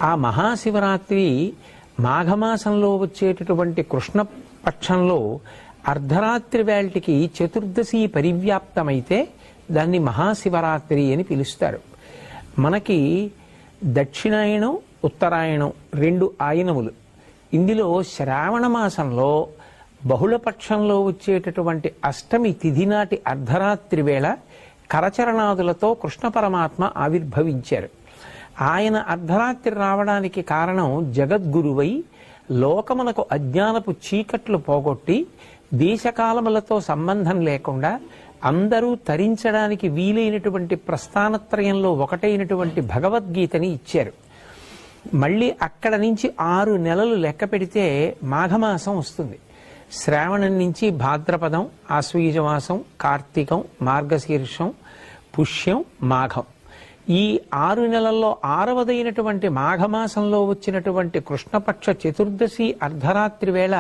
ఆ మహాశివరాత్రి మాఘమాసంలో వచ్చేటటువంటి కృష్ణపక్షంలో అర్ధరాత్రి వేళటికి చతుర్దశి పరివ్యాప్తమైతే దాన్ని మహాశివరాత్రి అని పిలుస్తారు. మనకి దక్షిణాయనం ఉత్తరాయణం రెండు ఆయనములు. ఇందులో శ్రావణ మాసంలో బహుళపక్షంలో వచ్చేటటువంటి అష్టమి తిథి నాటి అర్ధరాత్రి వేళ కరచరణాదులతో కృష్ణ పరమాత్మ ఆవిర్భవించారు. ఆయన అర్ధరాత్రి రావడానికి కారణం జగద్గురువై లోకమునకు అజ్ఞానపు చీకట్లు పోగొట్టి దేశకాలములతో సంబంధం లేకుండా అందరూ తరించడానికి వీలైనటువంటి ప్రస్థానత్రయంలో ఒకటైనటువంటి భగవద్గీతని ఇచ్చారు. మళ్ళీ అక్కడ నుంచి 6 నెలలు లెక్క పెడితే మాఘమాసం వస్తుంది. శ్రావణం నుంచి భాద్రపదం, ఆశ్వయుజమాసం, కార్తీకం, మార్గశీర్షం, పుష్యం, మాఘం. ఈ 6 నెలల్లో 6వదైనటువంటి మాఘమాసంలో వచ్చినటువంటి కృష్ణపక్ష చతుర్దశి అర్ధరాత్రి వేళ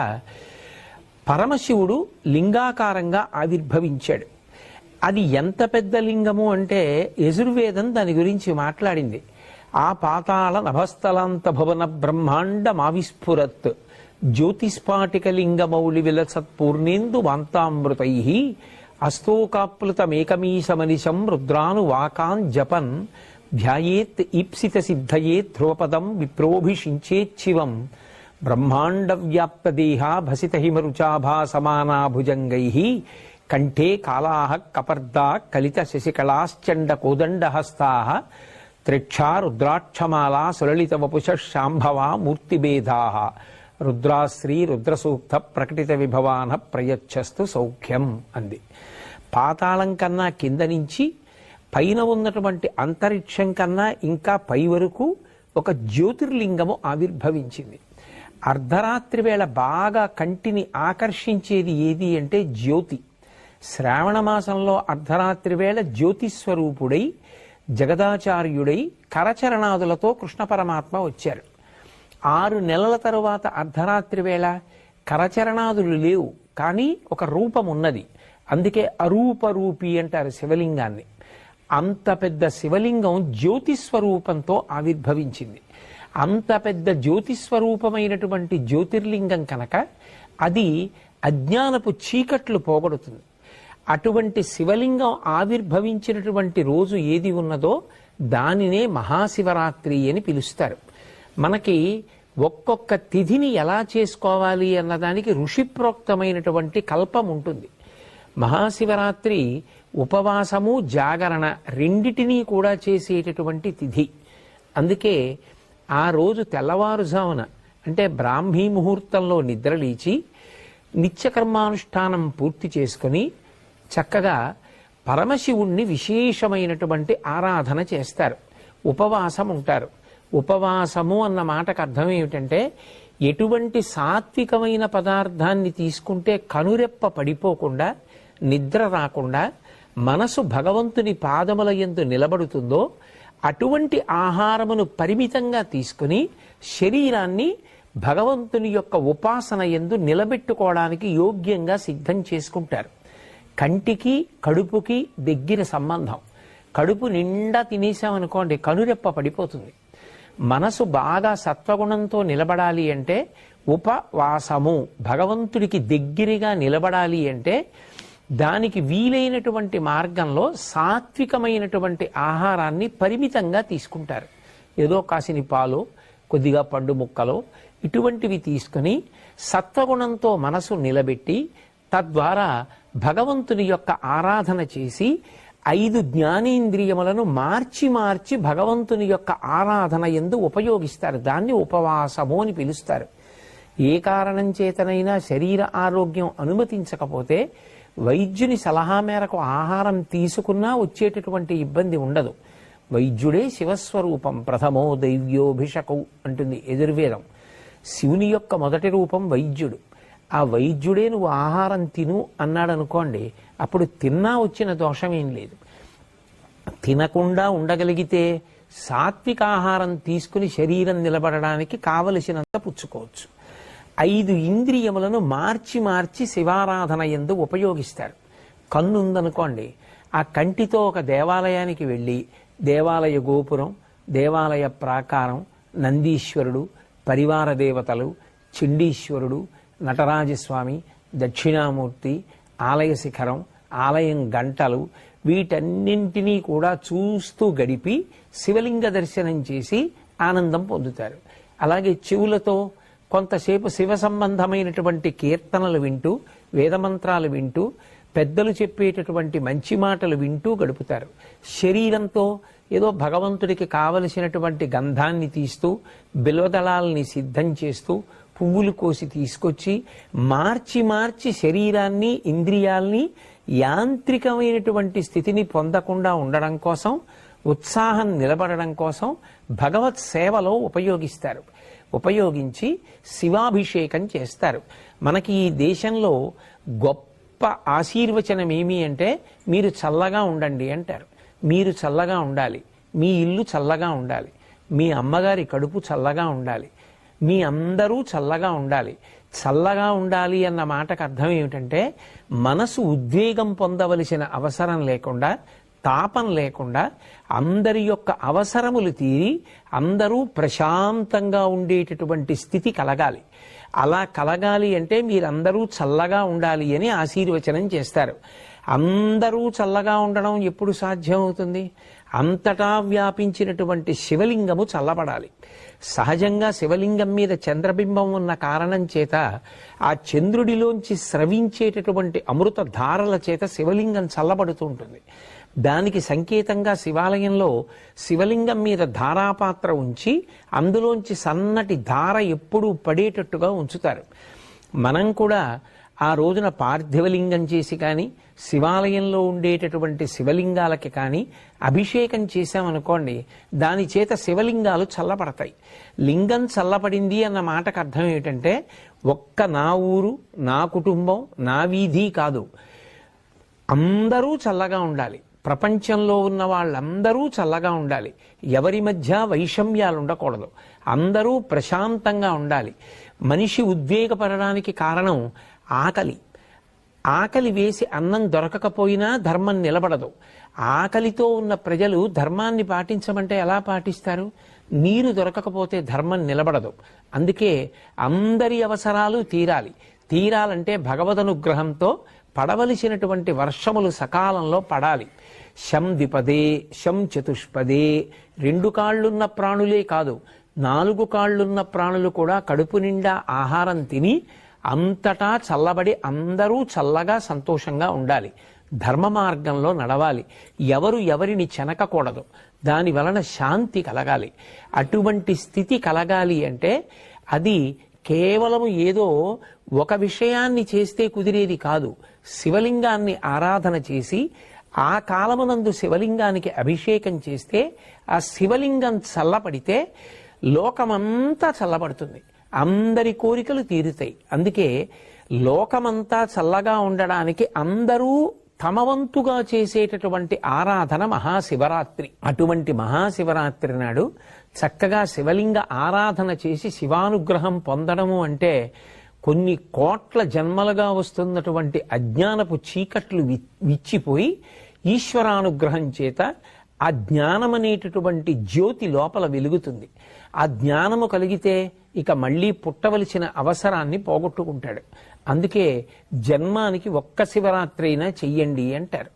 పరమశివుడు లింగాకారంగా ఆవిర్భవించాడు. అది ఎంత పెద్ద లింగము అంటే యజుర్వేదం దాని గురించి మాట్లాడింది. ఆ పాతాళ నభస్థలాంత భవన బ్రహ్మాండమావిస్ఫురత్ జ్యోతిస్ఫాటిక లింగమౌళి విలసత్పూర్ణేందు వాంతామృతై అస్తోకాప్లుతమేకమీశమనిశం రుద్రాను వాకాన్ జపన్ ధ్యాయేత్ ఈప్సిత సిద్ధయే ధ్రువపదం విప్రోభిషించేచ్చివం బ్రహ్మాండ వ్యాప్త దేహ భసిత హిమరుచాభా సమానా భుజంగై కంఠే కాళాః కపర్దా కలిత శశికళాశ్చండ కోదండహస్తా త్రిక్షా రుద్రాక్షమాలా సులలిత వపుష శాంభవా మూర్తిభేదా రుద్రాశ్రీ రుద్రసూక్త ప్రకటిత విభవాన ప్రయచ్చస్తు సౌఖ్యం అంది. పాతాళం కన్నా కింద నుంచి పైన ఉన్నటువంటి అంతరిక్షం కన్నా ఇంకా పై వరకు ఒక జ్యోతిర్లింగము ఆవిర్భవించింది. అర్ధరాత్రి వేళ బాగా కంటిని ఆకర్షించేది ఏది అంటే జ్యోతి. శ్రావణ మాసంలో అర్ధరాత్రి వేళ జ్యోతిస్వరూపుడై జగదాచార్యుడై కరచరణాదులతో కృష్ణ పరమాత్మ వచ్చారు. 6 నెలల తరువాత అర్ధరాత్రి వేళ కరచరణాదులు లేవు, కానీ ఒక రూపం ఉన్నది. అందుకే అరూపరూపి అంటారు శివలింగాన్ని. అంత పెద్ద శివలింగం జ్యోతిస్వరూపంతో ఆవిర్భవించింది. అంత పెద్ద జ్యోతిస్వరూపమైనటువంటి జ్యోతిర్లింగం కనుక అది అజ్ఞానపు చీకట్లు పోగొడుతుంది. అటువంటి శివలింగం ఆవిర్భవించినటువంటి రోజు ఏది ఉన్నదో దానినే మహాశివరాత్రి అని పిలుస్తారు. మనకి ఒక్కొక్క తిథిని ఎలా చేసుకోవాలి అన్నదానికి ఋషిప్రోక్తమైనటువంటి కల్పం ఉంటుంది. మహాశివరాత్రి ఉపవాసము జాగరణ రెండిటినీ కూడా చేసేటటువంటి తిథి. అందుకే ఆ రోజు తెల్లవారుజామున అంటే బ్రాహ్మీ ముహూర్తంలో నిద్రలేచి నిత్యకర్మానుష్ఠానం పూర్తి చేసుకుని చక్కగా పరమశివుణ్ణి విశేషమైనటువంటి ఆరాధన చేస్తారు. ఉపవాసం ఉంటారు. ఉపవాసము అన్న మాటకు అర్థం ఏమిటంటే ఎటువంటి సాత్వికమైన పదార్థాన్ని తీసుకుంటే కనురెప్ప పడిపోకుండా నిద్ర రాకుండా మనసు భగవంతుని పాదముల యందు నిలబడుతుందో అటువంటి ఆహారమును పరిమితంగా తీసుకుని శరీరాన్ని భగవంతుని యొక్క ఉపాసన యందు నిలబెట్టుకోవడానికి యోగ్యంగా సిద్ధం చేసుకుంటారు. కంటికి కడుపుకి దగ్గర సంబంధం. కడుపు నిండా తినేసామనుకోండి కనురెప్ప పడిపోతుంది. మనసు బాగా సత్వగుణంతో నిలబడాలి అంటే ఉపవాసము, భగవంతుడికి దగ్గరగా నిలబడాలి అంటే దానికి వీలైనటువంటి మార్గంలో సాత్వికమైనటువంటి ఆహారాన్ని పరిమితంగా తీసుకుంటారు. ఏదో కాసిని పాలు, కొద్దిగా పండు ముక్కలు ఇటువంటివి తీసుకుని సత్వగుణంతో మనసు నిలబెట్టి తద్వారా భగవంతుని యొక్క ఆరాధన చేసి 5 జ్ఞానేంద్రియములను మార్చి మార్చి భగవంతుని యొక్క ఆరాధన యందు ఉపయోగిస్తారు. దాన్ని ఉపవాసము అని పిలుస్తారు. ఏ కారణం చేతనైనా శరీర ఆరోగ్యం అనుమతించకపోతే వైద్యుని సలహా మేరకు ఆహారం తీసుకున్నా వచ్చేటటువంటి ఇబ్బంది ఉండదు. వైద్యుడే శివస్వరూపం, ప్రథమో దైవ్యోభిషకౌ అంటుంది యజుర్వేదం. శివుని యొక్క మొదటి రూపం వైద్యుడు. ఆ వైద్యుడే నువ్వు ఆహారం తిను అన్నాడు అనుకోండి, అప్పుడు తిన్నా వచ్చిన దోషమేం లేదు. తినకుండా ఉండగలిగితే సాత్విక ఆహారం తీసుకుని శరీరం నిలబడడానికి కావలసినంత పుచ్చుకోవచ్చు. 5 ఇంద్రియములను మార్చి మార్చి శివారాధన యందు ఉపయోగిస్తారు. కన్ను ఉందనుకోండి, ఆ కంటితో ఒక దేవాలయానికి వెళ్ళి దేవాలయ గోపురం, దేవాలయ ప్రాకారం, నందీశ్వరుడు, పరివార దేవతలు, చండీశ్వరుడు, నటరాజస్వామి, దక్షిణామూర్తి, ఆలయ శిఖరం, ఆలయం గంటలు, వీటన్నింటినీ కూడా చూస్తూ గడిపి శివలింగ దర్శనం చేసి ఆనందం పొందుతారు. అలాగే చెవులతో కొంతసేపు శివ సంబంధమైనటువంటి కీర్తనలు వింటూ, వేదమంత్రాలు వింటూ, పెద్దలు చెప్పేటటువంటి మంచి మాటలు వింటూ గడుపుతారు. శరీరంతో ఏదో భగవంతుడికి కావలసినటువంటి గంధాన్ని తీస్తూ, బిల్వదళాలని సిద్ధం చేస్తూ, పువ్వులు కోసి తీసుకొచ్చి మార్చి మార్చి శరీరాన్ని, ఇంద్రియాల్ని యాంత్రికమైనటువంటి స్థితిని పొందకుండా ఉండడం కోసం, ఉత్సాహం నిలబడడం కోసం భగవత్ సేవలో ఉపయోగిస్తారు. ఉపయోగించి శివాభిషేకం చేస్తారు. మనకి ఈ దేశంలో గొప్ప ఆశీర్వచనం ఏమి అంటే, మీరు చల్లగా ఉండండి అంటారు. మీరు చల్లగా ఉండాలి, మీ ఇల్లు చల్లగా ఉండాలి, మీ అమ్మగారి కడుపు చల్లగా ఉండాలి, మీ అందరూ చల్లగా ఉండాలి. చల్లగా ఉండాలి అన్న మాటకు అర్థం ఏమిటంటే, మనసు ఉద్వేగం పొందవలసిన అవసరం లేకుండా, తాపం లేకుండా, అందరి యొక్క అవసరములు తీరి అందరూ ప్రశాంతంగా ఉండేటటువంటి స్థితి కలగాలి. అలా కలగాలి అంటే మీరందరూ చల్లగా ఉండాలి అని ఆశీర్వచనం చేస్తారు. అందరూ చల్లగా ఉండడం ఎప్పుడు సాధ్యం అవుతుంది? అంతటా వ్యాపించినటువంటి శివలింగము చల్లబడాలి. సహజంగా శివలింగం మీద చంద్రబింబం ఉన్న కారణం చేత ఆ చంద్రుడిలోంచి స్రవించేటటువంటి అమృత ధారల చేత శివలింగం చల్లబడుతూ ఉంటుంది. దానికి సంకేతంగా శివాలయంలో శివలింగం మీద ధారాపాత్ర ఉంచి అందులోంచి సన్నటి ధార ఎప్పుడూ పడేటట్టుగా ఉంచుతారు. మనం కూడా ఆ రోజున పార్థివలింగం చేసి కానీ, శివాలయంలో ఉండేటటువంటి శివలింగాలకి కానీ అభిషేకం చేశామనుకోండి, దాని చేత శివలింగాలు చల్లబడతాయి. లింగం చల్లబడింది అన్న మాటకు అర్థం ఏమిటంటే, ఒక్క నా ఊరు, నా కుటుంబం, నా వీధి కాదు, అందరూ చల్లగా ఉండాలి. ప్రపంచంలో ఉన్న వాళ్ళందరూ చల్లగా ఉండాలి. ఎవరి మధ్య వైషమ్యాలు ఉండకూడదు. అందరూ ప్రశాంతంగా ఉండాలి. మనిషి ఉద్వేగపడడానికి కారణం ఆకలి. ఆకలి వేసి అన్నం దొరకకపోయినా ధర్మం నిలబడదు. ఆకలితో ఉన్న ప్రజలు ధర్మాన్ని పాటించమంటే ఎలా పాటిస్తారు? నీరు దొరకకపోతే ధర్మం నిలబడదు. అందుకే అందరి అవసరాలు తీరాలంటే భగవదనుగ్రహంతో పడవలసినటువంటి వర్షములు సకాలంలో పడాలి. శం ద్విపదే, శం చతుష్పదే, 2 కాళ్లున్న ప్రాణులే కాదు, 4 కాళ్లున్న ప్రాణులు కూడా కడుపు నిండా ఆహారం తిని అంతటా చల్లబడి అందరూ చల్లగా సంతోషంగా ఉండాలి. ధర్మ మార్గంలో నడవాలి. ఎవరు ఎవరిని చెనకకూడదు. దాని వలన శాంతి కలగాలి. అటువంటి స్థితి కలగాలి అంటే అది కేవలం ఏదో ఒక విషయాన్ని చేస్తే కుదిరేది కాదు. శివలింగాన్ని ఆరాధన చేసి ఆ కాలమునందు శివలింగానికి అభిషేకం చేస్తే ఆ శివలింగం చల్లబడితే లోకమంతా చల్లబడుతుంది. అందరి కోరికలు తీరుతాయి. అందుకే లోకమంతా చల్లగా ఉండడానికి అందరూ తమ వంతుగా చేసేటటువంటి ఆరాధన మహాశివరాత్రి. అటువంటి మహాశివరాత్రి నాడు చక్కగా శివలింగ ఆరాధన చేసి శివానుగ్రహం పొందడము అంటే కొన్ని కోట్ల జన్మలుగా వస్తున్నటువంటి అజ్ఞానపు చీకట్లు విచ్చిపోయి ఈశ్వరానుగ్రహం చేత ఆ జ్ఞానం అనేటటువంటి జ్యోతి లోపల వెలుగుతుంది. ఆ జ్ఞానము కలిగితే ఇక మళ్ళీ పుట్టవలసిన అవసరాన్ని పోగొట్టుకుంటాడు. అందుకే జన్మానికి ఒక్క శివరాత్రి అయినా చెయ్యండి అంటారు.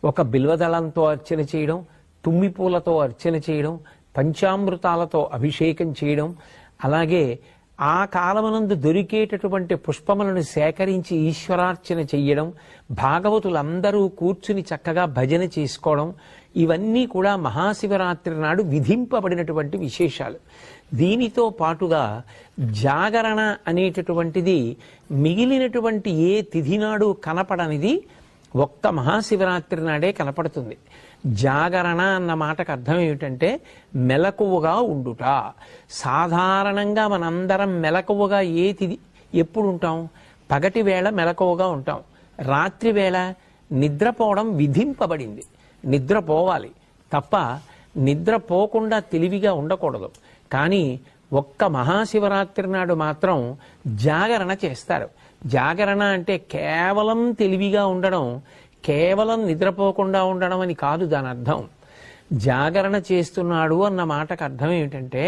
ఒక బిల్వదళంతో అర్చన చేయడం, తుమ్మి పూలతో అర్చన చేయడం, పంచామృతాలతో అభిషేకం చేయడం, అలాగే ఆ కాలమునందు దొరికేటటువంటి పుష్పములను సేకరించి ఈశ్వరార్చన చెయ్యడం, భాగవతులందరూ కూర్చుని చక్కగా భజన చేసుకోవడం, ఇవన్నీ కూడా మహాశివరాత్రి నాడు విధింపబడినటువంటి విశేషాలు. దీనితో పాటుగా జాగరణ అనేటటువంటిది మిగిలినటువంటి ఏ తిథి నాడు కనపడనిది ఒక్క మహాశివరాత్రి నాడే కనపడుతుంది. జాగరణ అన్న మాటకు అర్థం ఏమిటంటే మెలకువగా ఉండుట. సాధారణంగా మనందరం మెలకువగా ఏ తిథి ఎప్పుడు ఉంటాం? పగటి వేళ మెలకువగా ఉంటాం. రాత్రి వేళ నిద్రపోవడం విధింపబడింది. నిద్రపోవాలి తప్ప నిద్రపోకుండా తెలివిగా ఉండకూడదు. కానీ ఒక్క మహాశివరాత్రి నాడు మాత్రం జాగరణ చేస్తారు. జాగరణ అంటే కేవలం తెలివిగా ఉండడం, కేవలం నిద్రపోకుండా ఉండడం అని కాదు దాని అర్థం. జాగరణ చేస్తున్నాడు అన్న మాటకు అర్థం ఏమిటంటే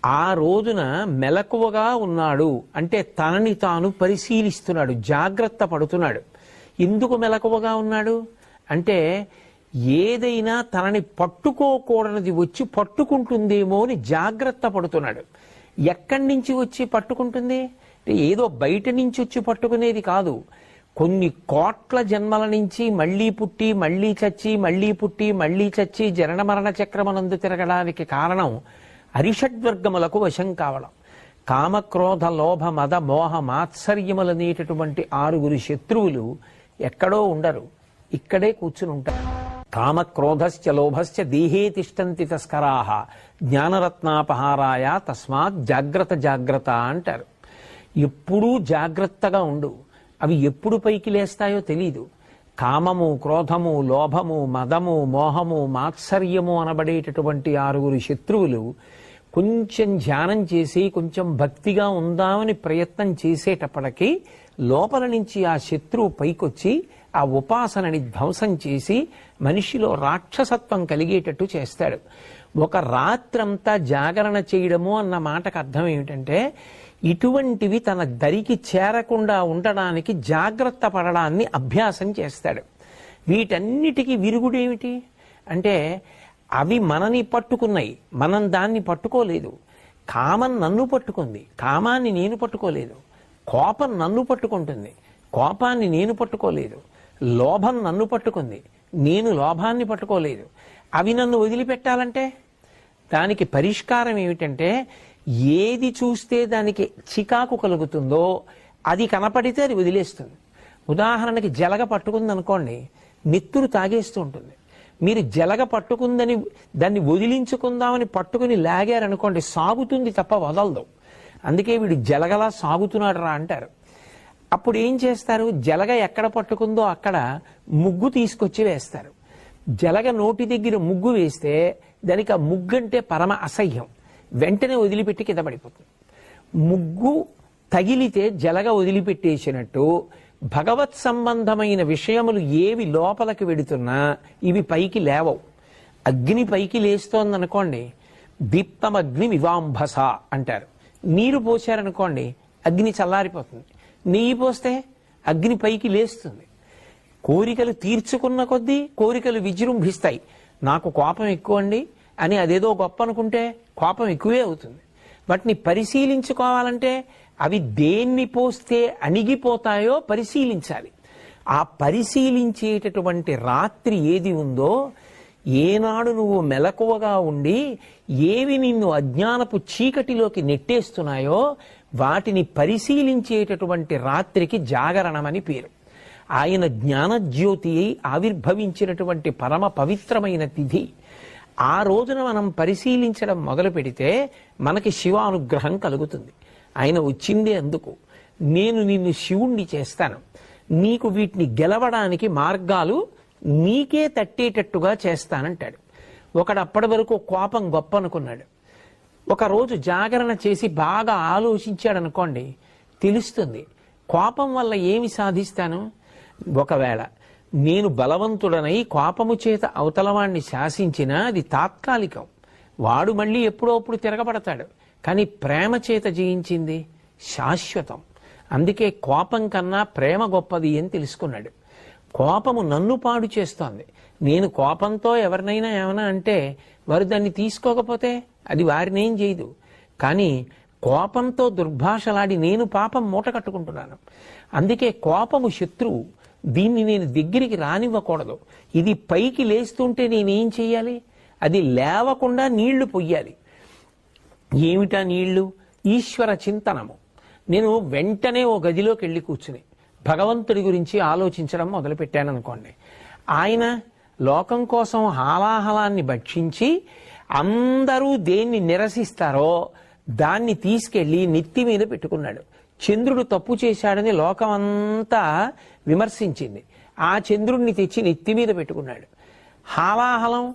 ఆ రోజున మెలకువగా ఉన్నాడు అంటే తనని తాను పరిశీలిస్తున్నాడు, జాగ్రత్త పడుతున్నాడు. ఎందుకు మెలకువగా ఉన్నాడు అంటే ఏదైనా తనని పట్టుకోకూడనిది వచ్చి పట్టుకుంటుందేమో అని జాగ్రత్త పడుతున్నాడు. ఎక్కడి నుంచి వచ్చి పట్టుకుంటుంది అంటే ఏదో బయట నుంచి వచ్చి పట్టుకునేది కాదు. కొన్ని కోట్ల జన్మల నుంచి మళ్లీ పుట్టి మళ్లీ చచ్చి మళ్లీ పుట్టి మళ్లీ చచ్చి జనన మరణ చక్రమనందు తిరగడానికి కారణం అరిషడ్వర్గములకు వశం కావడం. కామక్రోధ లోభ మద మోహ మాత్సర్యములనేటటువంటి 6 శత్రువులు ఎక్కడో ఉండరు, ఇక్కడే కూర్చుని ఉంటారు. కామక్రోధశ్చ లోభశ్చ దేహే తిష్టంతి తస్కరాహ జ్ఞానరత్నాపహారాయ తస్మాత్ జాగ్రత్త జాగ్రత్త అంటారు. ఎప్పుడూ జాగ్రత్తగా ఉండు. అవి ఎప్పుడు పైకి లేస్తాయో తెలీదు. కామము, క్రోధము, లోభము, మదము, మోహము, మాత్సర్యము అనబడేటటువంటి 6 శత్రువులు కొంచెం ధ్యానం చేసి కొంచెం భక్తిగా ఉందామని ప్రయత్నం చేసేటప్పటికీ లోపల నుంచి ఆ శత్రువు పైకొచ్చి ఆ ఉపాసనని ధ్వంసం చేసి మనిషిలో రాక్షసత్వం కలిగేటట్టు చేస్తాడు. ఒక రాత్రంతా జాగరణ చేయడము అన్న మాటకు అర్థం ఏమిటంటే ఇటువంటివి తన దరికి చేరకుండా ఉండడానికి జాగ్రత్త పడడాన్ని అభ్యాసం చేస్తాడు. వీటన్నిటికీ విరుగుడేమిటి అంటే అవి మనని పట్టుకున్నాయి, మనం దాన్ని పట్టుకోలేదు. కామం నన్ను పట్టుకుంది, కామాన్ని నేను పట్టుకోలేదు. కోపం నన్ను పట్టుకుంటుంది, కోపాన్ని నేను పట్టుకోలేదు. లోభం నన్ను పట్టుకుంది, నేను లోభాన్ని పట్టుకోలేదు. అవి నన్ను వదిలిపెట్టాలంటే దానికి పరిష్కారం ఏమిటంటే ఏది చూస్తే దానికి చికాకు కలుగుతుందో అది కనపడితే అది వదిలేస్తుంది. ఉదాహరణకి జలగ పట్టుకుందనుకోండి, నెత్తురు తాగేస్తూ ఉంటుంది. మీరు జలగ పట్టుకుందని దాన్ని వదిలించుకుందామని పట్టుకుని లాగారనుకోండి, సాగుతుంది తప్ప వదలదు. అందుకే వీడు జలగలా సాగుతున్నాడు రా అంటారు. అప్పుడు ఏం చేస్తారు, జలగ ఎక్కడ పట్టుకుందో అక్కడ ముగ్గు తీసుకొచ్చి వేస్తారు. జలగ నోటి దగ్గర ముగ్గు వేస్తే దానికి ఆ ముగ్గు అంటే పరమ అసహ్యం, వెంటనే వదిలిపెట్టి కింద పడిపోతుంది. ముగ్గు తగిలితే జలగ వదిలిపెట్టేసినట్టు భగవత్ సంబంధమైన విషయములు ఏవి లోపలికి వెడుతున్నా ఇవి పైకి లేవవు. అగ్ని పైకి లేస్తోందనుకోండి, దీప్తమగ్ని వివాంభస అంటారు. నీరు పోశారనుకోండి అగ్ని చల్లారిపోతుంది. నెయ్యి పోస్తే అగ్ని పైకి లేస్తుంది. కోరికలు తీర్చుకున్న కొద్దీ కోరికలు విజృంభిస్తాయి. నాకు కోపం ఎక్కువ అండి అని అదేదో గొప్ప అనుకుంటే కోపం ఎక్కువే అవుతుంది. వాటిని పరిశీలించుకోవాలంటే అవి దేన్ని పోస్తే అణిగిపోతాయో పరిశీలించాలి. ఆ పరిశీలించేటటువంటి రాత్రి ఏది ఉందో, ఏనాడు నువ్వు మెలకువగా ఉండి ఏవి నిన్ను అజ్ఞానపు చీకటిలోకి నెట్టేస్తున్నాయో వాటిని పరిశీలించేటటువంటి రాత్రికి జాగరణమని పేరు. ఆయన జ్ఞానజ్యోతి అయి ఆవిర్భవించినటువంటి పరమ పవిత్రమైన తిథి. ఆ రోజున మనం పరిశీలించడం మొదలు పెడితే మనకి శివానుగ్రహం కలుగుతుంది. ఆయన వచ్చిందే అందుకు. నేను నిన్ను శివుణ్ణి చేస్తాను, నీకు వీటిని గెలవడానికి మార్గాలు నీకే తట్టేటట్టుగా చేస్తానంటాడు. ఒకడు అప్పటి వరకు కోపం గొప్ప అనుకున్నాడు. ఒకరోజు జాగరణ చేసి బాగా ఆలోచించాడనుకోండి, తెలుస్తుంది కోపం వల్ల ఏమి సాధిస్తాను. ఒకవేళ నేను బలవంతుడనై కోపము చేత అవతలవాణ్ణి శాసించినా అది తాత్కాలికం, వాడు మళ్ళీ ఎప్పుడోప్పుడు తిరగబడతాడు. కానీ ప్రేమ చేత జయించింది శాశ్వతం. అందుకే కోపం కన్నా ప్రేమ గొప్పది అని తెలుసుకున్నాడు. కోపము నన్ను పాడు చేస్తోంది. నేను కోపంతో ఎవరినైనా ఏమైనా అంటే వారు దాన్ని తీసుకోకపోతే అది వారినేం చేయదు. కానీ కోపంతో దుర్భాషలాడి నేను పాపం మూట కట్టుకుంటున్నాను. అందుకే కోపము శత్రువు, దీన్ని నేను దగ్గరికి రానివ్వకూడదు. ఇది పైకి లేస్తుంటే నేనేం చెయ్యాలి, అది లేవకుండా నీళ్లు పొయ్యాలి. ఏమిటా నీళ్లు? ఈశ్వర చింతనము. నేను వెంటనే ఓ గదిలోకి వెళ్ళి కూర్చుని భగవంతుడి గురించి ఆలోచించడం మొదలుపెట్టాననుకోండి, ఆయన లోకం కోసం హాలాహలాన్ని భక్షించి అందరూ దేన్ని నిరసిస్తారో దాన్ని తీసుకెళ్లి నెత్తి మీద పెట్టుకున్నాడు. చంద్రుడు తప్పు చేశాడని లోకమంతా విమర్శించింది, ఆ చంద్రుడిని తెచ్చి నెత్తి మీద పెట్టుకున్నాడు. హాలాహలం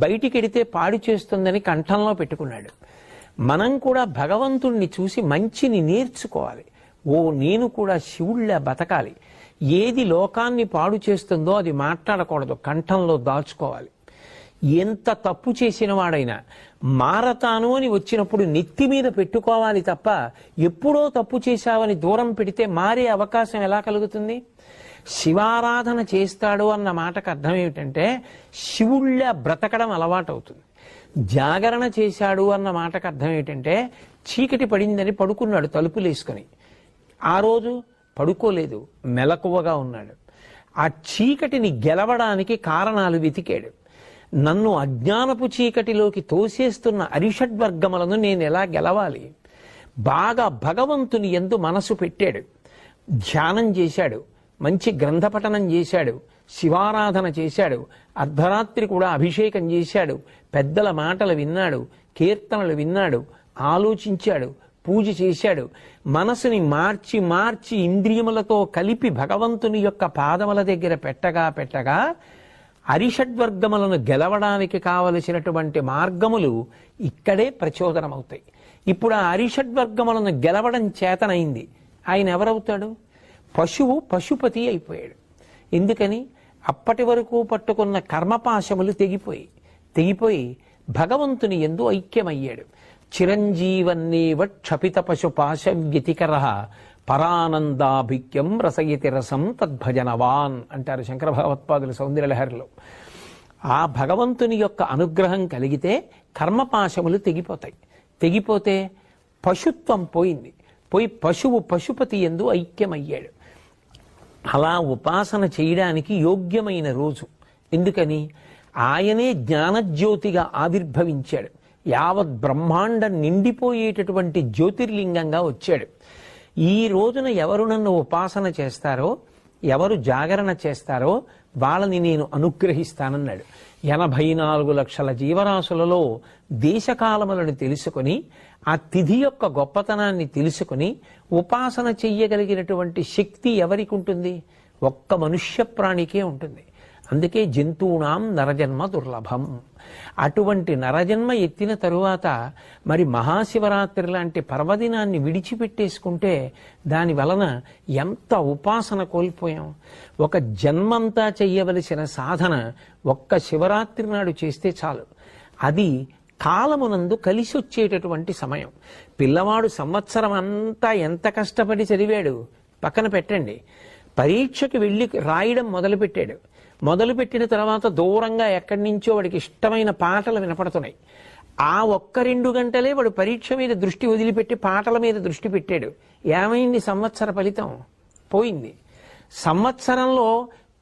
బయటికెడితే పాడు చేస్తుందని కంఠంలో పెట్టుకున్నాడు. మనం కూడా భగవంతుణ్ణి చూసి మంచిని నేర్చుకోవాలి. ఓ నేను కూడా శివుళ్ళ బతకాలి. ఏది లోకాన్ని పాడు చేస్తుందో అది మాట్లాడకూడదు, కంఠంలో దాచుకోవాలి. ఎంత తప్పు చేసిన వాడైనా మారతాను అని వచ్చినప్పుడు నెత్తి మీద పెట్టుకోవాలి తప్ప ఎప్పుడో తప్పు చేశావని దూరం పెడితే మారే అవకాశం ఎలా కలుగుతుంది? శివారాధన చేస్తాడు అన్న మాటకు అర్థం ఏమిటంటే శివుళ్ళ బ్రతకడం అలవాటు అవుతుంది. జాగరణ చేశాడు అన్న మాటకు అర్థం ఏంటంటే చీకటి పడిందని పడుకున్నాడు తలుపులేసుకొని. ఆ రోజు పడుకోలేదు, మెలకువగా ఉన్నాడు. ఆ చీకటిని గెలవడానికి కారణాలు వెతికాడు. నన్ను అజ్ఞానపు చీకటిలోకి తోసేస్తున్న అరిషడ్వర్గములను నేను ఎలా గెలవాలి? బాగా భగవంతుని యందు మనసు పెట్టాడు, ధ్యానం చేశాడు, మంచి గ్రంథపఠనం చేశాడు, శివారాధన చేశాడు, అర్ధరాత్రి కూడా అభిషేకం చేశాడు, పెద్దల మాటలు విన్నాడు, కీర్తనలు విన్నాడు, ఆలోచించాడు, పూజ చేశాడు. మనసుని మార్చి మార్చి ఇంద్రియములతో కలిపి భగవంతుని యొక్క పాదముల దగ్గర పెట్టగా అరిషడ్వర్గములను గెలవడానికి కావలసినటువంటి మార్గములు ఇక్కడే ప్రచోదనమవుతాయి. ఇప్పుడు ఆ అరిషడ్వర్గములను గెలవడం చేతనైంది. ఆయన ఎవరవుతాడు? పశువు పశుపతి అయిపోయాడు. ఎందుకని? అప్పటి వరకు పట్టుకున్న కర్మపాశములు తెగిపోయి భగవంతుని యందు ఐక్యమయ్యాడు. చిరంజీవన్నేవ క్షపిత పశుపాశ వ్యతికర పరానందాభిక్యం రసయతి రసం తద్భజనవాన్ అంటారు శంకర భగవత్పాదుల సౌందర్యలహరిలో. ఆ భగవంతుని యొక్క అనుగ్రహం కలిగితే కర్మపాశములు తెగిపోతే పశుత్వం పోయి పశువు పశుపతి యందు ఐక్యమయ్యాడు. అలా ఉపాసన చేయడానికి యోగ్యమైన రోజు. ఎందుకని? ఆయనే జ్ఞానజ్యోతిగా ఆవిర్భవించాడు. యావత్ బ్రహ్మాండం నిండిపోయేటటువంటి జ్యోతిర్లింగంగా వచ్చాడు. ఈ రోజున ఎవరు నన్ను ఉపాసన చేస్తారో, ఎవరు జాగరణ చేస్తారో వాళ్ళని నేను అనుగ్రహిస్తానన్నాడు. 84 లక్షల జీవరాశులలో దేశకాలములను తెలుసుకొని ఆ తిథి యొక్క గొప్పతనాన్ని తెలుసుకుని ఉపాసన చెయ్యగలిగినటువంటి శక్తి ఎవరికి ఉంటుంది? ఒక్క మనుష్య ప్రాణికే ఉంటుంది. అందుకే జంతువునాం నరజన్మ దుర్లభం. అటువంటి నరజన్మ ఎత్తిన తరువాత మరి మహాశివరాత్రి లాంటి పర్వదినాన్ని విడిచిపెట్టేసుకుంటే దాని వలన ఎంత ఉపాసన కోల్పోయాం. ఒక జన్మంతా చెయ్యవలసిన సాధన ఒక్క శివరాత్రి నాడు చేస్తే చాలు. అది కాలమునందు కలిసి వచ్చేటటువంటి సమయం. పిల్లవాడు సంవత్సరం అంతా ఎంత కష్టపడి చదివాడు పక్కన పెట్టండి. పరీక్షకి వెళ్ళి రాయడం మొదలుపెట్టిన తర్వాత దూరంగా ఎక్కడి నుంచో వాడికి ఇష్టమైన పాటలు వినపడుతున్నాయి. ఆ 1-2 గంటలే వాడు పరీక్ష మీద దృష్టి వదిలిపెట్టి పాటల మీద దృష్టి పెట్టాడు. ఏమైంది? సంవత్సర ఫలితం పోయింది. సంవత్సరంలో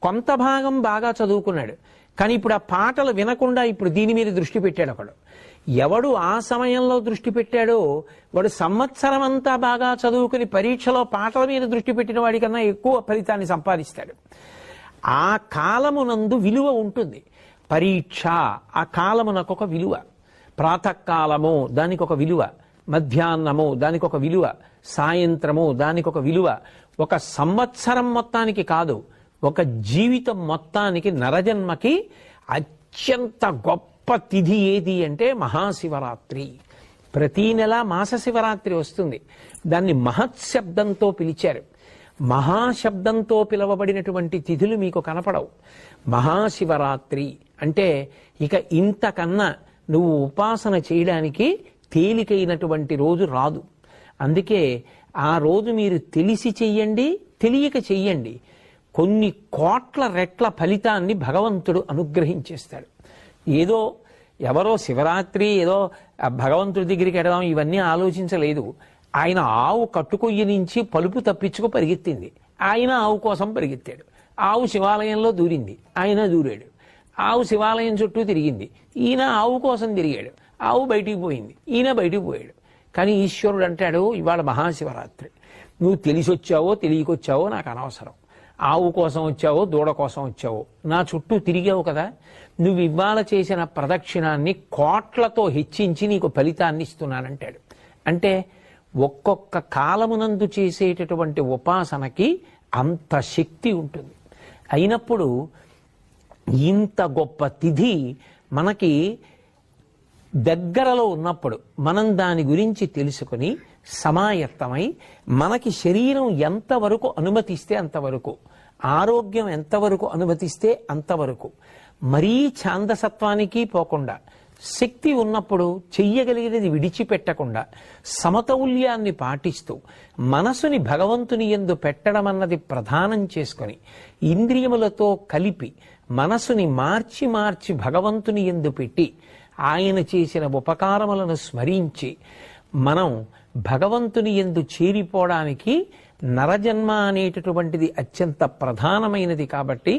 కొంత భాగం బాగా చదువుకున్నాడు, కానీ ఇప్పుడు ఆ పాటలు వినకుండా ఇప్పుడు దీని మీద దృష్టి పెట్టాడు. ఎవడు ఆ సమయంలో దృష్టి పెట్టాడో వాడు సంవత్సరం అంతా బాగా చదువుకుని పరీక్షలో పాటల మీద దృష్టి పెట్టిన వాడికన్నా ఎక్కువ ఫలితాన్ని సంపాదిస్తాడు. ఆ కాలమునందు విలువ ఉంటుంది. పరీక్ష ఆ కాలమునకు ఒక విలువ. ప్రాతకాలము దానికి ఒక విలువ, మధ్యాహ్నము దానికి ఒక విలువ, సాయంత్రము దానికి ఒక విలువ. ఒక సంవత్సరం మొత్తానికి కాదు, ఒక జీవితం మొత్తానికి నరజన్మకి అత్యంత గొప్ప తిథి ఏది అంటే మహాశివరాత్రి. ప్రతీ నెల మాస శివరాత్రి వస్తుంది. దాన్ని మహత్శబ్దంతో పిలిచారు. మహాశబ్దంతో పిలవబడినటువంటి తిథులు మీకు కనపడవు. మహాశివరాత్రి అంటే ఇక ఇంతకన్నా నువ్వు ఉపాసన చేయడానికి తేలికైనటువంటి రోజు రాదు. అందుకే ఆ రోజు మీరు తెలిసి చెయ్యండి, తెలియక చెయ్యండి, కొన్ని కోట్ల రెట్ల ఫలితాన్ని భగవంతుడు అనుగ్రహించేస్తాడు. ఏదో ఎవరో శివరాత్రి ఏదో భగవంతుడి దగ్గరికి ఎడదాం ఇవన్నీ ఆలోచించలేదు. ఆయన ఆవు కట్టుకొయ్యి నుంచి పలుపు తప్పించుకు పరిగెత్తింది, ఆయన ఆవు కోసం పరిగెత్తాడు. ఆవు శివాలయంలో దూరింది, ఆయన దూరాడు. ఆవు శివాలయం చుట్టూ తిరిగింది, ఈయన ఆవు కోసం తిరిగాడు. ఆవు బయటికి పోయింది, ఈయన బయటికి పోయాడు. కానీ ఈశ్వరుడు అంటాడు, ఇవాళ మహాశివరాత్రి, నువ్వు తెలిసి వచ్చావో తెలియకొచ్చావో నాకు అనవసరం. ఆవు కోసం వచ్చావో దూడ కోసం వచ్చావో నా చుట్టూ తిరిగావు కదా, నువ్వు ఇవాళ చేసిన ప్రదక్షిణాన్ని కోట్లతో హెచ్చించి నీకు ఫలితాన్ని ఇస్తున్నానంటాడు. అంటే ఒక్కొక్క కాలమునందు చేసేటటువంటి ఉపాసనకి అంత శక్తి ఉంటుంది. అయినప్పుడు ఇంత గొప్ప తిథి మనకి దగ్గరలో ఉన్నప్పుడు మనం దాని గురించి తెలుసుకుని సమాయత్తమై మనకి శరీరం ఎంతవరకు అనుమతిస్తే అంతవరకు, ఆరోగ్యం ఎంతవరకు అనుమతిస్తే అంతవరకు, మరీ ఛాందసత్వానికి పోకుండా, శక్తి ఉన్నప్పుడు చెయ్యగలిగినది విడిచిపెట్టకుండా సమతౌల్యాన్ని పాటిస్తూ మనసుని భగవంతుని యందు పెట్టడం అన్నది ప్రధానం చేసుకొని ఇంద్రియములతో కలిపి మనసుని మార్చి మార్చి భగవంతుని యందు పెట్టి ఆయన చేసిన ఉపకారములను స్మరించి మనం భగవంతుని యందు చేరిపోవడానికి నరజన్మ అనేటటువంటిది అత్యంత ప్రధానమైనది. కాబట్టి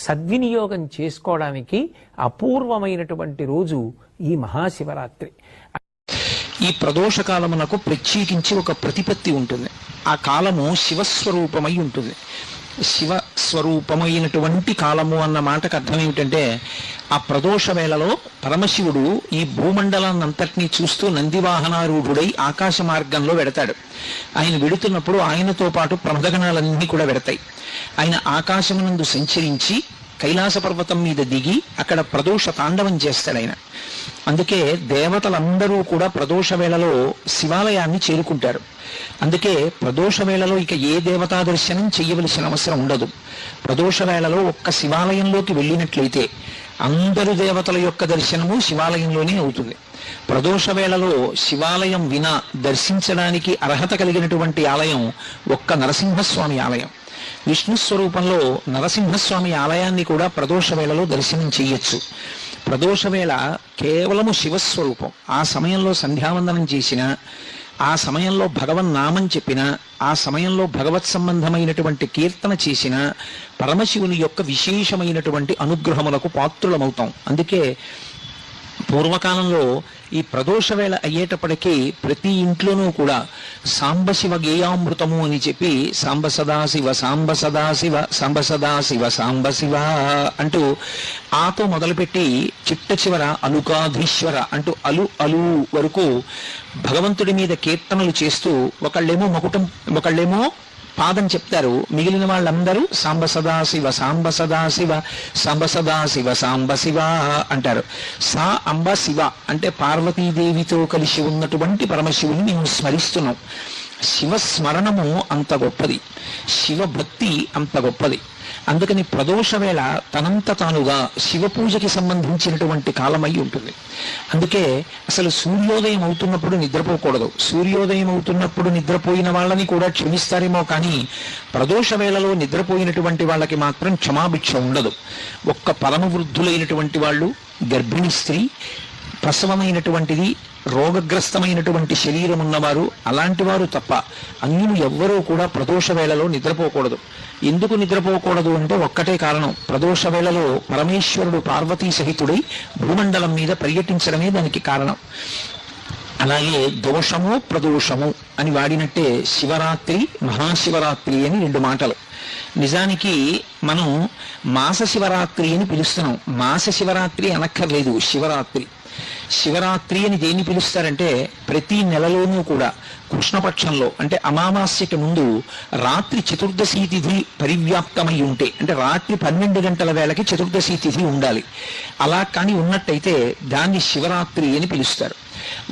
సద్వినియోగం చేసుకోవడానికి అపూర్వమైనటువంటి రోజు ఈ మహాశివరాత్రి. ఈ ప్రదోష కాలమునకు ప్రత్యేకించి ఒక ప్రతిపత్తి ఉంటుంది. ఆ కాలము శివస్వరూపమై ఉంటుంది. శివస్వరూపమైనటువంటి కాలము అన్న మాటకు అర్థం ఏమిటంటే, ఆ ప్రదోష వేళలో పరమశివుడు ఈ భూమండలాన్నంతటినీ చూస్తూ నందివాహనారూఢుడై ఆకాశ మార్గంలో వెడతాడు. ఆయన వెడుతున్నప్పుడు ఆయనతో పాటు ప్రమదగణాలన్నీ కూడా వెడతాయి. ఆయన ఆకాశమునందు సంచరించి కైలాస పర్వతం మీద దిగి అక్కడ ప్రదోష తాండవం చేస్తాడు ఆయన. అందుకే దేవతలందరూ కూడా ప్రదోష వేళలో శివాలయాన్ని చేరుకుంటారు. అందుకే ప్రదోష వేళలో ఇక ఏ దేవతా దర్శనం చెయ్యవలసిన అవసరం ఉండదు. ప్రదోష వేళలో ఒక్క శివాలయంలోకి వెళ్ళినట్లయితే అందరు దేవతల యొక్క దర్శనము శివాలయంలోనే అవుతుంది. ప్రదోష వేళలో శివాలయం వినా దర్శించడానికి అర్హత కలిగినటువంటి ఆలయం ఒక్క నరసింహస్వామి ఆలయం. విష్ణు స్వరూపంలో నరసింహస్వామి ఆలయాన్ని కూడా ప్రదోష వేళలో దర్శనం చెయ్యొచ్చు. ప్రదోష వేళ కేవలము శివస్వరూపం. ఆ సమయంలో సంధ్యావందనం చేసిన, ఆ సమయంలో భగవన్నామం చెప్పిన, ఆ సమయంలో భగవత్ సంబంధమైనటువంటి కీర్తన చేసిన పరమశివుని యొక్క విశేషమైనటువంటి అనుగ్రహములకు పాత్రులమవుతాం. అందుకే పూర్వకాలంలో ఈ ప్రదోష వేళ అయ్యేటప్పటికీ ప్రతి ఇంట్లోనూ కూడా సాంబశివ గేయామృతము అని చెప్పి సాంబ సదాశివ సాంబ సదాశివ సాంబ సదాశివ సాంబశివ అంటూ ఆతో మొదలుపెట్టి చిట్ట చివర అలుకాధీశ్వర అంటూ అలు అలు వరకు భగవంతుడి మీద కీర్తనలు చేస్తూ ఒకళ్ళేమో మకుటం, ఒకళ్ళేమో పాదం చెప్తారు. మిగిలిన వాళ్ళందరూ సాంబ సదాశివ సాంబ సదాశివ సాంబ సదాశివ సాంబ శివ అంటారు. సా అంబ శివ అంటే పార్వతీదేవితో కలిసి ఉన్నటువంటి పరమశివుని మేము స్మరిస్తున్నాం. శివస్మరణము అంత గొప్పది, శివభక్తి అంత గొప్పది. అందుకని ప్రదోష వేళ తనంత తానుగా శివ పూజకి సంబంధించినటువంటి కాలమై ఉంటుంది. అందుకే అసలు సూర్యోదయం అవుతున్నప్పుడు నిద్రపోకూడదు. సూర్యోదయం అవుతున్నప్పుడు నిద్రపోయిన వాళ్ళని కూడా క్షమిస్తారేమో కానీ ప్రదోష వేళలో నిద్రపోయినటువంటి వాళ్ళకి మాత్రం క్షమాభిక్ష ఉండదు. ఒక్క పరమవృద్ధులైనటువంటి వాళ్ళు, గర్భిణీ స్త్రీ, ప్రసవమైనటువంటిది, రోగగ్రస్తమైనటువంటి శరీరం ఉన్నవారు, అలాంటి వారు తప్ప అన్యులు ఎవ్వరూ కూడా ప్రదోష వేళలో నిద్రపోకూడదు. ఎందుకు నిద్రపోకూడదు అంటే ఒక్కటే కారణం. ప్రదోష వేళలో పరమేశ్వరుడు పార్వతీ సహితుడై భూమండలం మీద పర్యటించడమే దానికి కారణం. అలాగే దోషము ప్రదోషము అని వాడినట్టే శివరాత్రి మహాశివరాత్రి అని రెండు మాటలు. నిజానికి మనం మాస శివరాత్రి అని పిలుస్తున్నాం. మాస శివరాత్రి అనక్కర్లేదు, శివరాత్రి. శివరాత్రి అని దేన్ని పిలుస్తారంటే ప్రతి నెలలోనూ కూడా కృష్ణపక్షంలో అంటే అమావాస్యకి ముందు రాత్రి చతుర్దశి తిథి పరివ్యాప్తమై ఉంటే, అంటే రాత్రి 12 గంటల వేళకి చతుర్దశి తిథి ఉండాలి. అలా కానీ ఉన్నట్టయితే దాన్ని శివరాత్రి అని పిలుస్తారు.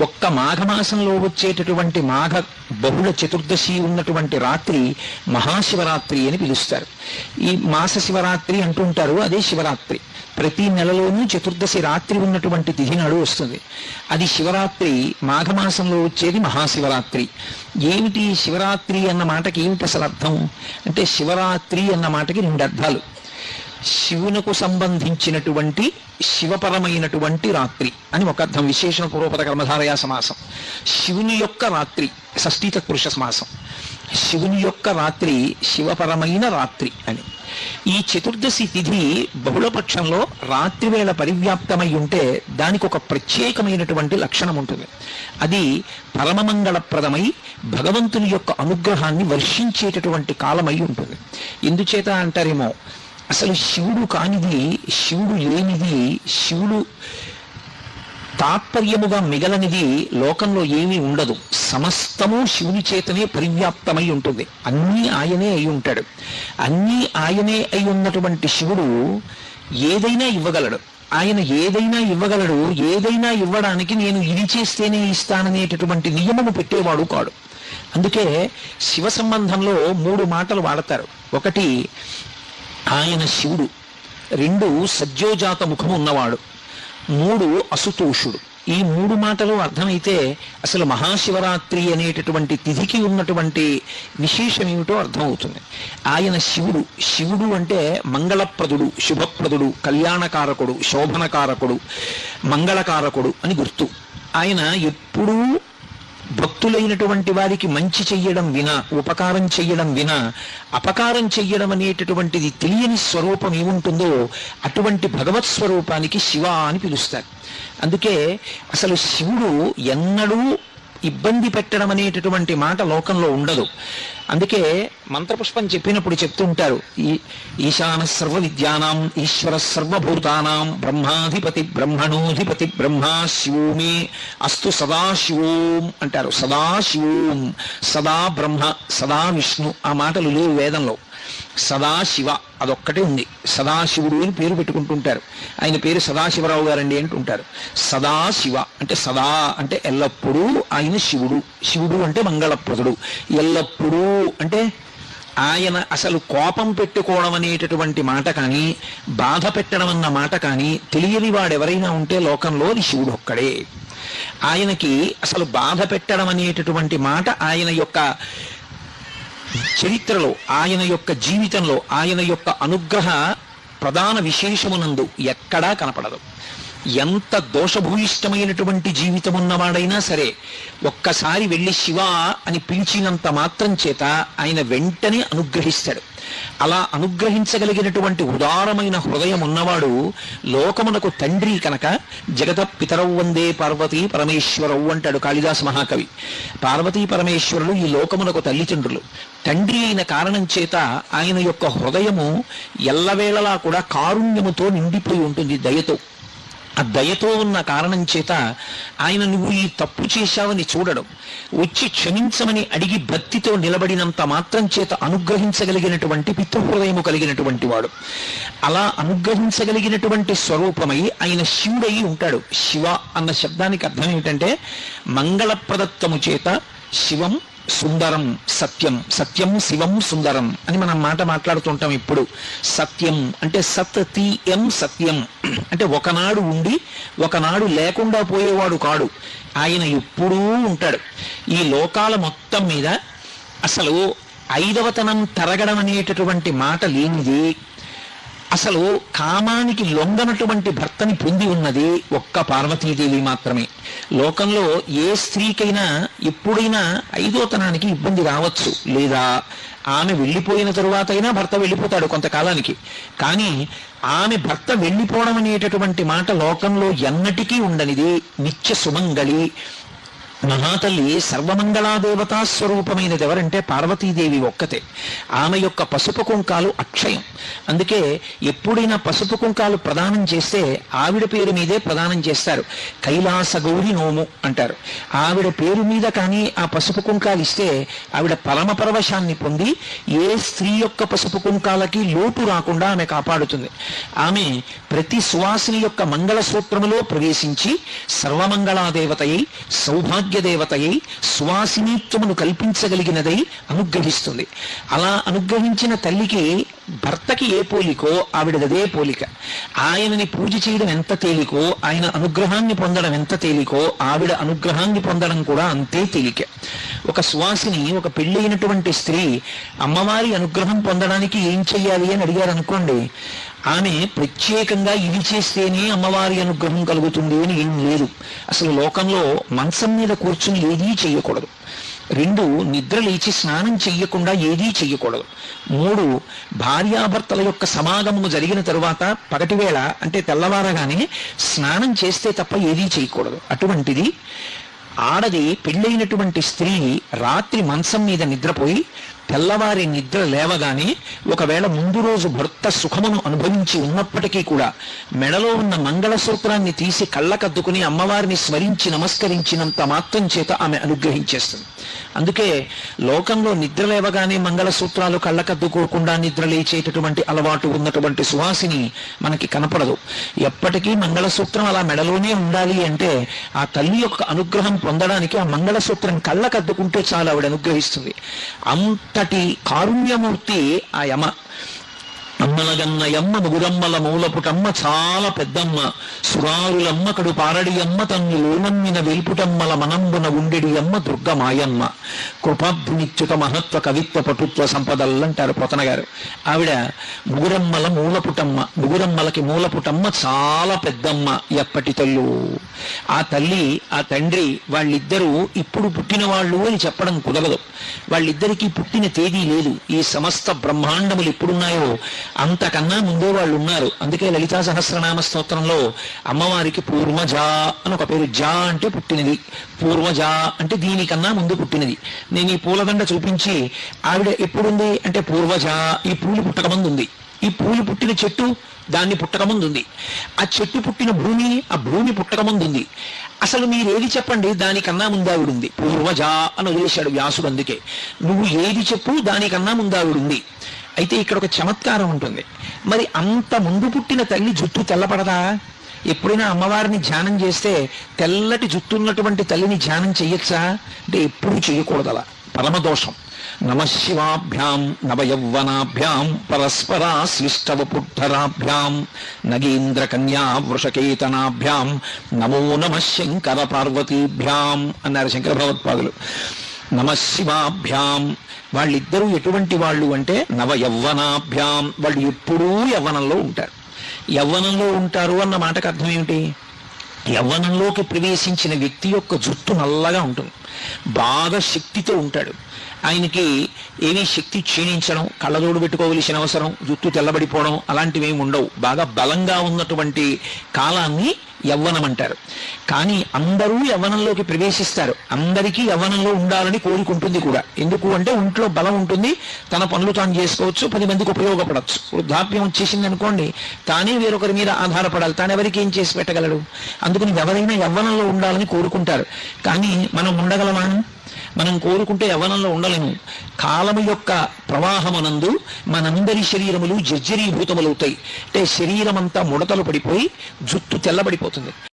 ఒక్క మాఘమాసంలో వచ్చేటటువంటి మాఘ బహుళ చతుర్దశి ఉన్నటువంటి రాత్రి మహాశివరాత్రి అని పిలుస్తారు. ఈ మాస శివరాత్రి అంటుంటారు, అదే శివరాత్రి. ప్రతి నెలలోనూ చతుర్దశి రాత్రి ఉన్నటువంటి తిథి నాడు వస్తుంది. అది శివరాత్రి. మాఘమాసంలో వచ్చేది మహాశివరాత్రి. ఏమిటి శివరాత్రి అన్న మాటకి ఏమిటి అసలు అర్థం అంటే, శివరాత్రి అన్న మాటకి రెండు అర్థాలు. శివునకు సంబంధించినటువంటి శివపరమైనటువంటి రాత్రి అని ఒక అర్థం. విశేషణ పూర్వపద కర్మధారయా సమాసం. శివుని యొక్క రాత్రి షష్ఠీ తత్పురుష సమాసం. శివుని యొక్క రాత్రి శివపరమైన రాత్రి అని. ఈ చతుర్దశి తిథి బహుళపక్షంలో రాత్రి వేళ పరివ్యాప్తమై ఉంటే దానికి ఒక ప్రత్యేకమైనటువంటి లక్షణం ఉంటుంది. అది పరమమంగళప్రదమై భగవంతుని యొక్క అనుగ్రహాన్ని వర్షించేటటువంటి కాలమై ఉంటుంది. ఎందుచేత అంటారేమో, అసలు శివుడు కానిది, శివుడు లేనిది, శివుడు తాత్పర్యముగా మిగలనిది లోకంలో ఏమీ ఉండదు. సమస్తము శివుని చేతనే పరివ్యాప్తమై ఉంటుంది. అన్నీ ఆయనే అయి ఉంటాడు. అన్నీ ఆయనే అయి ఉన్నటువంటి శివుడు ఏదైనా ఇవ్వగలడు. ఆయన ఏదైనా ఇవ్వగలడు. ఏదైనా ఇవ్వడానికి నేను ఇది చేస్తేనే ఇస్తాననేటటువంటి నియమము పెట్టేవాడు కాడు. అందుకే శివ సంబంధంలో 3 మాటలు వాడతారు. ఒకటి ఆయన శివుడు, 2 సజ్జోజాత ముఖము ఉన్నవాడు, 3 అసుతోషుడు. ఈ 3 మాటలు అర్థమైతే అసలు మహాశివరాత్రి అనేటటువంటి తిథికి ఉన్నటువంటి విశేషం ఏమిటో అర్థమవుతుంది. ఆయన శివుడు. శివుడు అంటే మంగళప్రదుడు, శుభప్రదుడు, కళ్యాణకారకుడు, శోభనకారకుడు, మంగళకారకుడు అని గుర్తు. ఆయన ఎప్పుడూ భక్తులైనటువంటి వారికి మంచి చెయ్యడం వినా, ఉపకారం చెయ్యడం వినా, అపకారం చెయ్యడం అనేటటువంటిది తెలియని స్వరూపం ఏముంటుందో అటువంటి భగవత్ స్వరూపానికి శివ అని పిలుస్తారు. అందుకే అసలు శివుడు ఎన్నడూ ఇబ్బంది పెట్టడం అనేటటువంటి మాట లోకంలో ఉండదు. అందుకే మంత్రపుష్పం చెప్పినప్పుడు చెప్తుంటారు, ఈశాన సర్వ విద్యానాం ఈశ్వర సర్వభూతానాం బ్రహ్మాధిపతి బ్రహ్మణోధిపతి బ్రహ్మ శివోమే అస్తు సదాశివోం అంటారు. సదాశివోం, సదా బ్రహ్మ, సదా విష్ణు. ఆ మాటలు లేవు వేదంలో. సదాశివ అదొక్కటే ఉంది. సదాశివుడు అని పేరు పెట్టుకుంటుంటారు. ఆయన పేరు సదాశివరావు గారండి అంటుంటారు. సదాశివ అంటే సదా అంటే ఎల్లప్పుడూ ఆయన శివుడు. శివుడు అంటే మంగళప్రదుడు. ఎల్లప్పుడూ అంటే ఆయన అసలు కోపం పెట్టుకోవడం అనేటటువంటి మాట కానీ, బాధ పెట్టడం అన్న మాట కానీ తెలియని వాడెవరైనా ఉంటే లోకంలో అది శివుడు ఒక్కడే. ఆయనకి అసలు బాధ పెట్టడం అనేటటువంటి మాట ఆయన యొక్క చరిత్రలో, ఆయన యొక్క జీవితంలో, ఆయన యొక్క అనుగ్రహ ప్రధాన విశేషమునందు ఎక్కడా కనపడదు. ఎంత దోషభూయిష్టమైనటువంటి జీవితం ఉన్నవాడైనా సరే ఒక్కసారి వెళ్ళి శివ అని పిలిచినంత మాత్రం చేత ఆయన వెంటనే అనుగ్రహిస్తాడు. అలా అనుగ్రహించగలిగినటువంటి ఉదారమైన హృదయం ఉన్నవాడు లోకమునకు తండ్రి కనుక జగత పితరవు వందే పార్వతీ పరమేశ్వరవు అంటాడు కాళిదాస మహాకవి. పార్వతీ పరమేశ్వరులు ఈ లోకమునకు తల్లిదండ్రులు. తండ్రి అయిన కారణం చేత ఆయన యొక్క హృదయము ఎల్లవేళలా కూడా కారుణ్యముతో నిండిపోయి ఉంటుంది, దయతో. ఆ దయతో ఉన్న కారణం చేత ఆయన నువ్వు ఈ తప్పు చేశావని చూడడం, వచ్చి క్షమించమని అడిగి భక్తితో నిలబడినంత మాత్రం చేత అనుగ్రహించగలిగినటువంటి పితృహృదయము కలిగినటువంటి వాడు. అలా అనుగ్రహించగలిగినటువంటి స్వరూపమై ఆయన శివుడై ఉంటాడు. శివ అన్న శబ్దానికి అర్థం ఏమిటంటే మంగళప్రదత్వము చేత శివం సుందరం సత్యం, సత్యం శివం సుందరం అని మనం మాట మాట్లాడుతుంటాం ఇప్పుడు. సత్యం అంటే సత్యం, సత్యం అంటే ఒకనాడు ఉండి ఒకనాడు లేకుండా పోయేవాడు కాడు. ఆయన ఎప్పుడూ ఉంటాడు. ఈ లోకాల మొత్తం మీద అసలు ఐదవతనం తరగడం అనేటటువంటి మాట లేనిది, అసలు కామానికి లొంగనటువంటి భర్తని పొంది ఉన్నది ఒక్క పార్వతీదేవి మాత్రమే. లోకంలో ఏ స్త్రీకైనా ఎప్పుడైనా ఐదోతనానికి ఇబ్బంది రావచ్చు, లేదా ఆమె వెళ్ళిపోయిన తరువాత అయినా భర్త వెళ్ళిపోతాడు కొంతకాలానికి. కానీ ఆమె భర్త వెళ్ళిపోవడం అనేటటువంటి మాట లోకంలో ఎన్నటికీ ఉండనిది. నిత్య సుమంగళి మహాతల్లి సర్వమంగళాదేవతా స్వరూపమైనది ఎవరంటే పార్వతీదేవి ఒక్కతే. ఆమె యొక్క పసుపు కుంకాలు అక్షయం. అందుకే ఎప్పుడైనా పసుపు కుంకాలు ప్రదానం చేస్తే ఆవిడ పేరు మీదే ప్రదానం చేస్తారు. కైలాస గౌరి నోము అంటారు. ఆవిడ పేరు మీద కానీ ఆ పసుపు కుంకాలు ఇస్తే ఆవిడ పరమ పరవశాన్ని పొంది ఏ స్త్రీ యొక్క పసుపు కుంకాలకి లోటు రాకుండా ఆమె కాపాడుతుంది. ఆమె ప్రతి సువాసిని యొక్క మంగళసూత్రములో ప్రవేశించి సర్వమంగళాదేవతయై సౌభాగ్యదేవతయై సువాసినీత్వమును కల్పించగలిగినదై అనుగ్రహిస్తుంది. అలా అనుగ్రహించిన తల్లికి భర్తకి ఏ పోలికో ఆవిడదే పోలిక. ఆయనని పూజ చేయడం ఎంత తేలికో, ఆయన అనుగ్రహాన్ని పొందడం ఎంత తేలికో, ఆవిడ అనుగ్రహాన్ని పొందడం కూడా అంతే తేలిక. ఒక సువాసిని, ఒక పెళ్ళైనటువంటి స్త్రీ అమ్మవారి అనుగ్రహం పొందడానికి ఏం చెయ్యాలి అని అడిగారు అనుకోండి, ఆమె ప్రత్యేకంగా ఇది చేస్తేనే అమ్మవారి అనుగ్రహం కలుగుతుంది అని ఏం లేదు. అసలు లోకంలో మంచం మీద కూర్చుని ఏదీ చెయ్యకూడదు. 2 నిద్ర లేచి స్నానం చెయ్యకుండా ఏదీ చెయ్యకూడదు. 3 భార్యాభర్తల యొక్క సమాగమము జరిగిన తరువాత పగటివేళ అంటే తెల్లవారగానే స్నానం చేస్తే తప్ప ఏదీ చేయకూడదు. అటువంటిది ఆడది పెళ్ళైనటువంటి స్త్రీ రాత్రి మంచం మీద నిద్రపోయి తెల్లవారి నిద్ర లేవగానే ఒకవేళ ముందు రోజు భర్త సుఖమును అనుభవించి ఉన్నప్పటికీ కూడా మెడలో ఉన్న మంగళసూత్రాన్ని తీసి కళ్ళకద్దుకుని అమ్మవారిని స్మరించి నమస్కరించినంత మాత్రం చేత ఆమె అనుగ్రహించేస్తుంది. అందుకే లోకంలో నిద్ర లేవగానే మంగళసూత్రాలు కళ్ళకద్దుకోకుండా నిద్ర లేచేటటువంటి అలవాటు ఉన్నటువంటి సువాసిని మనకి కనపడదు. ఎప్పటికీ మంగళసూత్రం అలా మెడలోనే ఉండాలి అంటే ఆ తల్లి యొక్క అనుగ్రహం పొందడానికి ఆ మంగళసూత్రం కళ్ళకద్దుకుంటే చాలు, ఆవిడ అనుగ్రహిస్తుంది. అంతటి కారుణ్యమూర్తి ఆ యమ. అమ్మలగన్నయమ్మ ముగురమ్మల మూలపుటమ్మ చాలా పెద్దమ్మ సురారులమ్మ కడు పారడియమ్మ తన్ను లోనమ్మిన వెల్పుటమ్మల మనంబున ఉండెడి అమ్మ దుర్గమాయమ్మ కృపాబ్ధినిత్యుత మహత్వ కవిత్వ పటుత్వ సంపదల్లంటారు పోతన గారు. ఆవిడ ముగురమ్మల మూలపుటమ్మ, ముగురమ్మలకి మూలపుటమ్మ చాలా పెద్దమ్మ. ఎప్పటి తల్లు ఆ తల్లి ఆ తండ్రి వాళ్ళిద్దరూ ఇప్పుడు పుట్టిన వాళ్ళు అని చెప్పడం కుదరదు. వాళ్ళిద్దరికీ పుట్టిన తేదీ లేదు. ఈ సమస్త బ్రహ్మాండములు ఎప్పుడున్నాయో అంతకన్నా ముందే వాళ్ళు ఉన్నారు. అందుకే లలితా సహస్రనామ స్తోత్రంలో అమ్మవారికి పూర్వజ అని ఒక పేరు. జా అంటే పుట్టినది, పూర్వజ అంటే దీనికన్నా ముందు పుట్టినది. నేను ఈ పూలదండ చూపించి ఆవిడ ఎప్పుడుంది అంటే పూర్వజ ఈ పూలు పుట్టకముందు ఉంది. ఈ పూలు పుట్టిన చెట్టు దాన్ని పుట్టకముందు ఉంది. ఆ చెట్టు పుట్టిన భూమి ఆ భూమి పుట్టకముందు ఉంది. అసలు మీరేది చెప్పండి దానికన్నా ముందావిడుంది. పూర్వజ అని వదిలేశాడు వ్యాసుడు. అందుకే నువ్వు ఏది చెప్పు దానికన్నా ముందావిడుంది. అయితే ఇక్కడ ఒక చమత్కారం ఉంటుంది. మరి అంత ముందు పుట్టిన తల్లి జుట్టు తెల్లపడదా? ఎప్పుడైనా అమ్మవారిని ధ్యానం చేస్తే తెల్లటి జుట్టున్నటువంటి తల్లిని ధ్యానం చెయ్యొచ్చా అంటే ఎప్పుడూ చెయ్యకూడదు. అలా పరమదోషం. నమశివాభ్యాం నవయౌవనాభ్యాం పరస్పరాశ్లిష్టవపుద్ధరాభ్యాం నగేంద్ర కన్యా వృషకేతనాభ్యాం నమో నమ శంకర పార్వతీభ్యాం అన్నారు శంకర భగవత్పాదులు. నమశివాభ్యాం వాళ్ళిద్దరూ ఎటువంటి వాళ్ళు అంటే నవయౌవనాభ్యాం వాళ్ళు ఎప్పుడూ యవ్వనంలో ఉంటారు. యవ్వనంలో ఉంటారు అన్న మాటకు అర్థం ఏమిటి? యవ్వనంలోకి ప్రవేశించిన వ్యక్తి యొక్క జుట్టు నల్లగా ఉంటుంది, బాగా శక్తితో ఉంటాడు. ఆయనకి ఏమీ శక్తి క్షీణించడం, కళ్ళజోడు పెట్టుకోవలసిన అవసరం, జుట్టు తెల్లబడిపోవడం అలాంటివి ఏమి ఉండవు. బాగా బలంగా ఉన్నటువంటి కాలాన్ని యవ్వనం అంటారు. కానీ అందరూ యవ్వనంలోకి ప్రవేశిస్తారు. అందరికీ యవ్వనంలో ఉండాలని కోరుకుంటుంది కూడా. ఎందుకు అంటే ఒంట్లో బలం ఉంటుంది, తన పనులు తాను చేసుకోవచ్చు, 10 మందికి ఉపయోగపడవచ్చు. వృద్ధాప్యం వచ్చేసింది అనుకోండి, తానే వేరొకరి మీద ఆధారపడాలి, తాను ఎవరికి ఏం చేసి పెట్టగలడు. అందుకని ఎవరైనా యవ్వనంలో ఉండాలని కోరుకుంటారు. కానీ మనం ఉండగలమా? మనం కోరుకుంటే యవ్వనంలో ఉండలేము. కాలము యొక్క ప్రవాహమునందు మనందరి శరీరములు జర్జరీభూతములవుతాయి. అంటే శరీరం అంతా ముడతలు పడిపోయి జుట్టు తెల్లబడిపోతుంది.